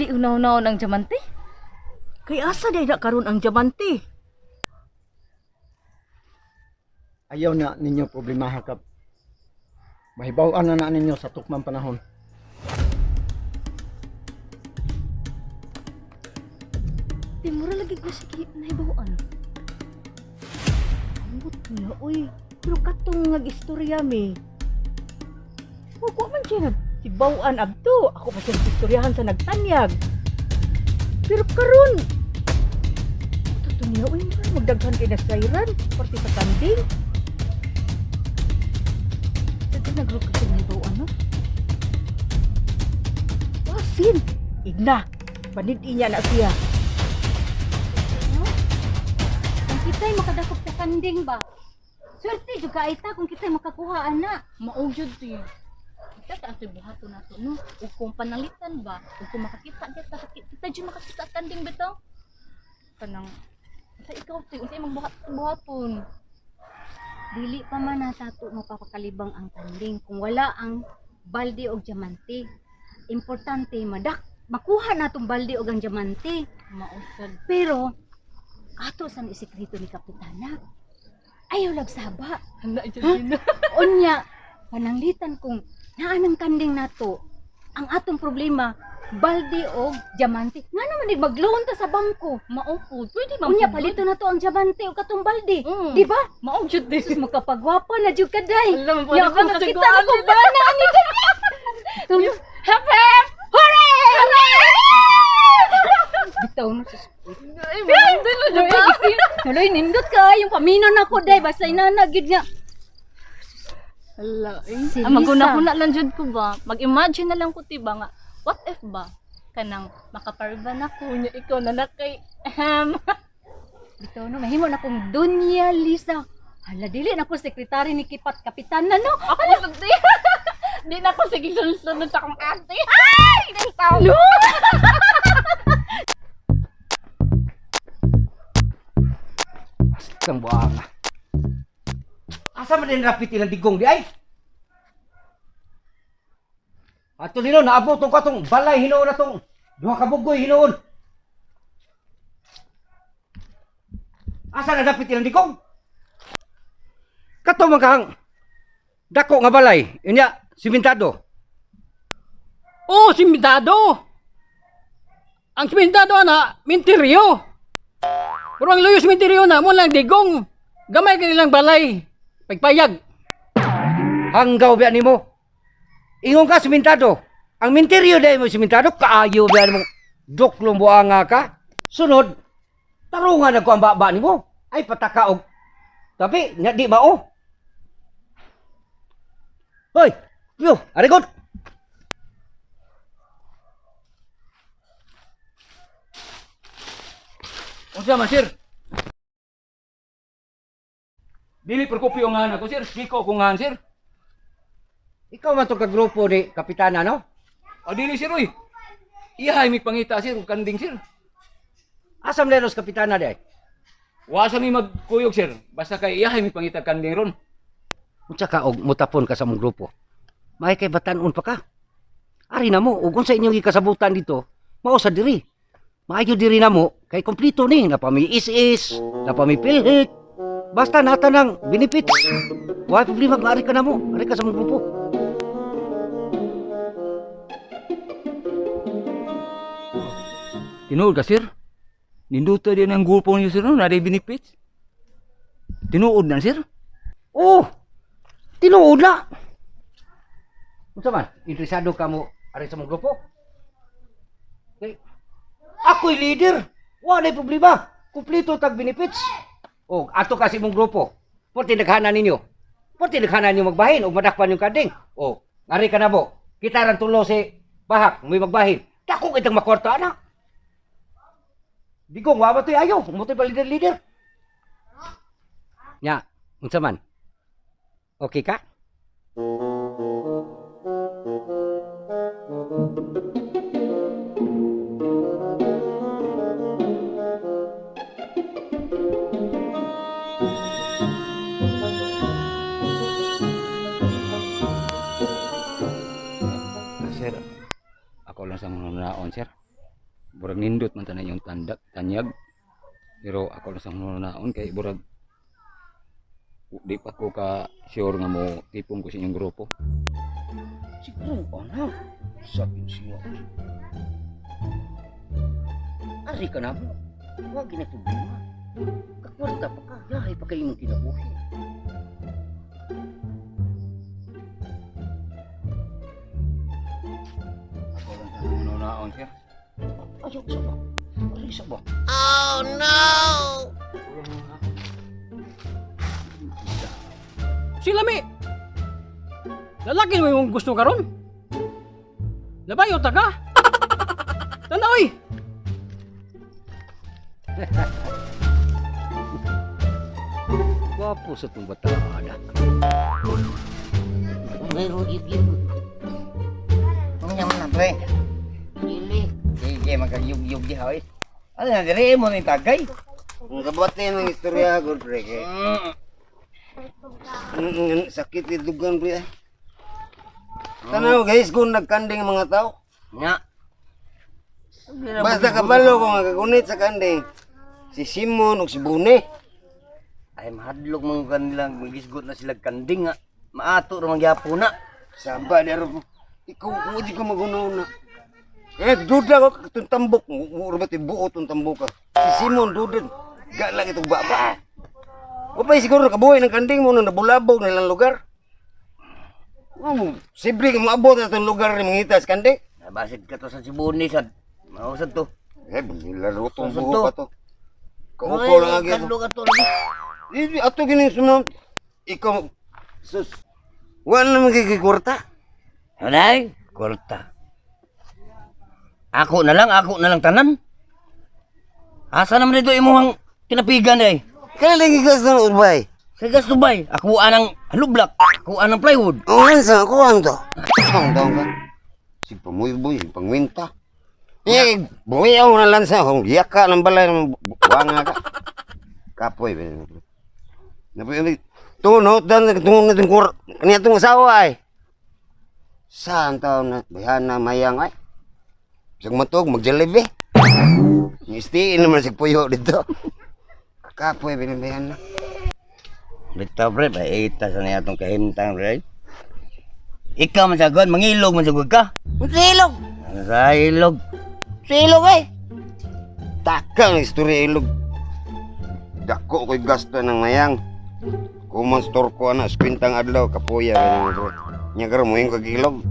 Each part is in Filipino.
Dili unaw-unaw ng diamante? Kay asa day na karon ang diamante? Ayaw na ninyo problema kap. Mahibaw-an na ninyo sa tukmang panahon. Di mura lagi ko sige nahibawaan. Ambot niya, uy. Pero katong nag-istorya mi. Huwag man siya nagsibawaan abto. Ako pa siya nag-istoryahan sa nagtanyag. Pero karon, ito niya, uy, magdaghan kay na sayran. Parte sa kanding. Dito nag-group kasi nahibawaan, no? Wasin! Igna! Panidi niya na siya. Kung kita'y makadakop sa kanding ba? Swerte juga ita kung kita'y makakuha ana. Maujud ti. Kita ta ang buhato na to, no? O kung panalitan ba? O kung makakita kita dyan makakita sa kanding bitaw. Kanang, sa ikaw ti, unsay imong buhaton. Dili pa man na tato mapapakalibang ang kanding kung wala ang balde o diamante. Importante makuha natong balde o ang diamante. Mausad. Pero ato sa isikreto ni Kapitana. Ayaw lagsaba. Handa dyan din. Unya, pananglitan kung naan ang kanding nato. Ang atong problema, balde o diamante. Nga naman mag-loan ta sa bangko. Maupo. Pwede ba? Unya, palito na to ang diamante o katong balde. Mm. Di ba? Maujud din. Sus, makapagwapa na jud ka day. Alam mo, Ya, paano kung ka nakita nagwaan ako nila? ba na ani dyan? Hep hep! Hooray! Bitaw na sus. Ay, maganda na diba? Tuloy, nindot ka. Yung paminon ako day. Basta inanagid nga. Hala, Si ah, maguna-kuna Lisa. lang jud ko ba? Mag-imagine na lang ko tiba nga, what if ba? Kanang makaparban ako nya ikaw na nakay Bitaw no, mahimo na kong Dunya Lisa. Hala, dili na ko sekretary ni Kipat Kapitan na no. ako sa di. Di na ako sige sunod sa akong ate. Ay! Ding tao. No! Kang buanga. Asa man din rapit ilang digong di ay? Ato nino naabot tong katong balay hinuon na tong duha ka bugoy hinuon. Asa na rapit ilang digong? Kato man kahang dako nga balay, inya simentado. Oh, simentado. Ang simentado ana, minteryo. Pero ang luyo simenteryo na mo lang digong. Gamay ka nilang balay. Pagpayag. Hanggaw biya nimo. Ingon ka simentado. Ang minteryo dahil mo simentado, kaayo biya mo doklong buanga ka. Sunod, tarungan ako ang baba nimo. Ay patakaog. Tapi, nga di ba oh? Hoy, yo, arigot. Unsa man sir? Dili perkopyo nga ako sir. Kiko ko nga sir. Ikaw man to ka grupo ni Kapitana, no? O dili sir oy. Iyahay mi pangita sir ug kanding sir. Asam leros Kapitana day. Wa sa mi magkuyog sir. Basta kay iyahay mi pangita kanding ron. Unsa ka og mutapon ka sa mong grupo? May kay batanon pa ka. Ari na mo, ug unsa inyong gikasabutan dito, mao sa diri. Maayo diri na mo, kay kompleto ni, napami is-is, napami pilhit. Basta nata ng benefits. Wa problema kung ari ka na mo, ari ka sa mong grupo. Tinuod ka sir? Ninduta din ang grupo niyo sir no, na day benefits. Tinuod na sir? Oh, tinuod na. Unsa man, interesado ka mo ari sa mong grupo? Kay ako'y leader. Wala problema. Kumpleto tag benefits. Oh, ato kasi mong grupo. Porti naghanan ninyo. Porti naghanan ninyo magbahin o madakpan yung kanding. Oh, ngari ka na mo. Kita ran tulo si Bahak, may magbahin. Dako kitang makwarta na. Di ko wa to'y ayaw. Mutoy pa leader. Nya, unsa man? Okay ka? Sir, ako lang sa mga naon, sir. burag nindot man tanan yung tanyag. Pero ako na sa naon kay burag di pa ko ka sure nga mo tipong ko sa inyong grupo. Siguro ano? Sabi siya. Ari ka na mo. Huwag na problema. Kakwarta pa ka. Yahay pa kayo mong kinabuhi. Ako lang sa naon siya. Ayaw sa ba? Alisa ba? Si Lami. Lalaki mo yung gusto karon. Labayo ta ka. Tanaw. Gwapo sa itong bataan. Meron yun. Ano naman na, pre? Dili. Sige, magkagyug-yug di ha, eh. Ano na, dire mo ni tagay? Ang kabatin ng istorya ko, pre. Sakit itugan, pre. Tanaw, guys, kung nagkanding ang mga tao. Nga. Basta kabalo kung nagagunit sa kanding. Si Simon o si Bune. Ay, mahadlok mga kanilang magisgot na sila kanding nga. Maato na magyapo na. Saba, daro. Ikaw, kung di ka magunaw na. Duda ko itong tambok. Muro ba buo itong tambok ka? Si Simon, duda. Galang itong baba. O pa siguro nakabuhay ng kanding mo nung nabulabog na ilang lugar. Sibri ka maabot na itong lugar ni mangita sa kanding. Nabasid ka to sa Sibuni, sad. Mausad to. Laro itong Susunod buho to. pa to. Kaupo lang lagi. Kadlo ka to lagi. Ato gini sunod. Ikaw, sus. Wala naman kikikwarta. Alay, korta. Ako na lang tanan. Asa naman dito imuhang kinapigan eh. Kaya lagi ka sa urbay. Sa gas Dubai, ako anang halublak, ako anang plywood. O sa ako ang to. Ang taong ka. Si pamuy-buy, si pangwinta. Eh, bumiyaw na lansa. Kung yaka ng balay ng buwanga ka. Kapoy. Napoy, tunot dan tunot na itong kanya itong asawa ay. Saan taon na, bayan na mayang ay. Isang matog, mag-jalebi. Ngistiin naman si Puyo dito. Kapoy, binabayan na. Bitaw pre, baita sa niya itong kahimtang pre. Ikaw masagod, mangilog masagod ka. Sa ilog. Sa ilog. Sa ilog ay. Takang istorya ilog. Dako ko'y gasto ng mayang. Kumang store ko na, skwintang adlaw, kapuya. Nya karon mo yung kagilog.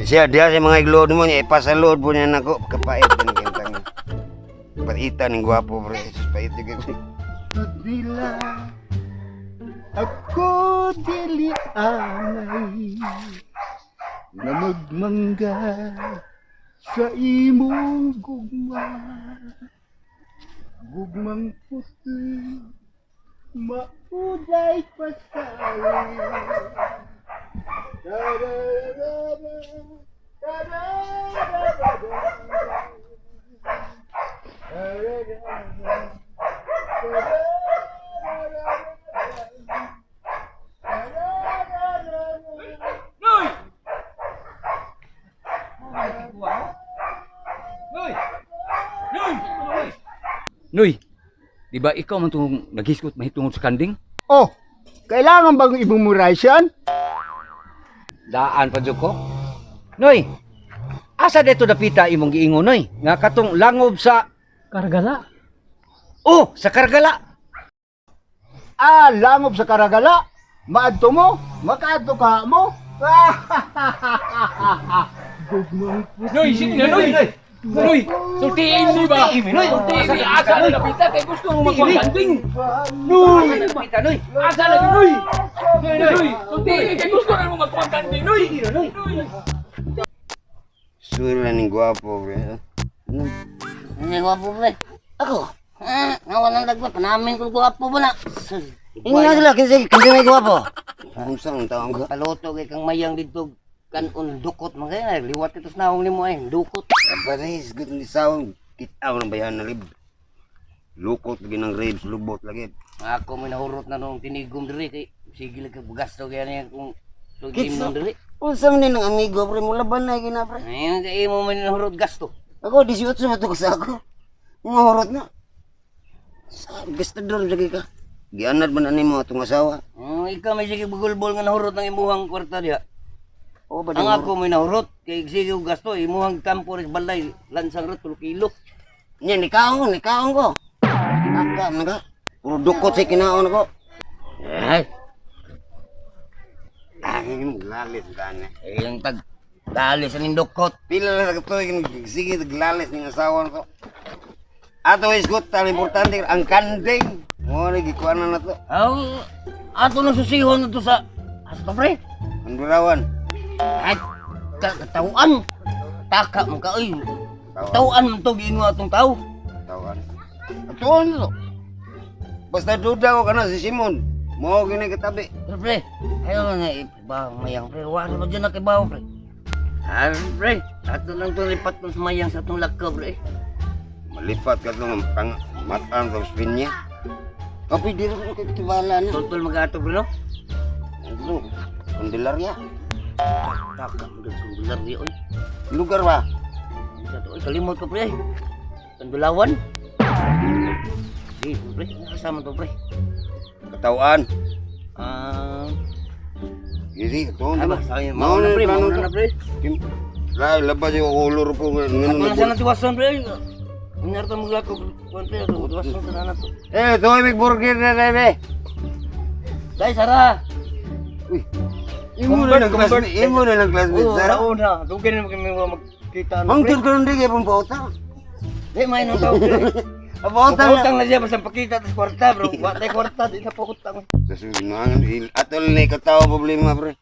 Siya dia sa mga iglod mo niya, ipasalod po niya nako. Kapait ka ng kintang. Paita ng gwapo bro. Jesus, pait yung Dila ako dili anay na magmangga sa imong gugma gugmang puti mauday pasay Noy! Noy! Noy! Noy, di ba ikaw man itong naghiskot mahitungod sa kanding? Oh, kailangan bang i-memorize yan? Daan pa dyan ko. Noy, asa dito dapita imong giingon, Noy? Nga katong langob sa... Kargala. Oh, sa Kargala. Ah, langob sa Karagala. Maadto mo, makaadto ka mo. Noy, sige na, Noy! Noy! Sultiin mo ba? Sultiin mo! Asa na napita? Kaya gusto mo magpaganding! Noy! Asa na, Noy! Noy! Sultiin! Kaya gusto mo magpaganding! Noy! Noy! Sura ng gwapo bro. Ano gwapo pre? Ako? Nawalan dagwa, panamin ko gwapo ba na? Ingat sila, kasi may gwapo. Ang saan taong ka? Paluto kay kang mayang dito kanon dukot man kaya liwat ito sa naong nimo ay dukot. Kapanis, good ni sound. Kitaw ng bayan na lib. Lukot lagi ng ribs, lubot lagi. Ako may nahurot na nung tinigom diri kay sige lang kag gasto kaya niya kung Lagi mo dali. Unsa man ni ng amigo pre mo laban na gina pre. Ayun kay mo man nahurot gasto. Ako 18 ba to sa ako. Mga horot na. Sa gastador lagi ka. Gianad man ani mo atong asawa. Ikaw may sige bugol-bol nga nahurot ng imuhang kwarta diha. O ba Ang ako may nahurot kay sige og gasto imuhang kampo ris balay lansang rat 3 kilo. Nya nikaon ko. Aka man ka. Puro dukot sa kinaon ko. Ay, Ang lalit ka na. yung tag dali sa nindokot. Pila na ka to sige taglalis ning asawa ko. Ato isgot tan importante ang kanding. Mo ni gikuan na to. Aw, ato na susihon to sa asto pre. Andurawan. Ay, katauan. Taka mo ka oy. Tauan mo to giingo atong tao. Tawan. Atuon to. Basta duda ko kana si Simon. Mo gini katabi. Pre, ayaw nga ibang mayang pre. Wala mo dyan nakibaw pre. Ah, pre, ato lang to lipat ng sumayang sa atong lakaw pre. Malipat ka to ng matan sa spinya. Tapi diri ko kay tibala na. Totol mag-ato pre no? Ano? Kondilarya. Taka mo doon kung bular di oy. Lugar ba? Oy, kalimot ko pre. Kandulawan. Pre, nakasama to pre. Katawan. Ay Iri, ito. ba, sayang. Mauna na pre. Labas yung ulor po. Ako na sana tiwasan pre. Kunyar to maglako. Kuwan pre, tiwasan sa nanak ko. Ito, may burger na bebe. Guys, Sara. Imo na ng classmate, Sara. Oo na. Dugay na kami magkita. Mangtod ko hindi kayo pong pautang. Di, may nang tao pre. Pautang Pautang na siya, basta pakita sa kwarta bro. Watay kwarta, di na pautang. Atol na ikatawa problema, pre.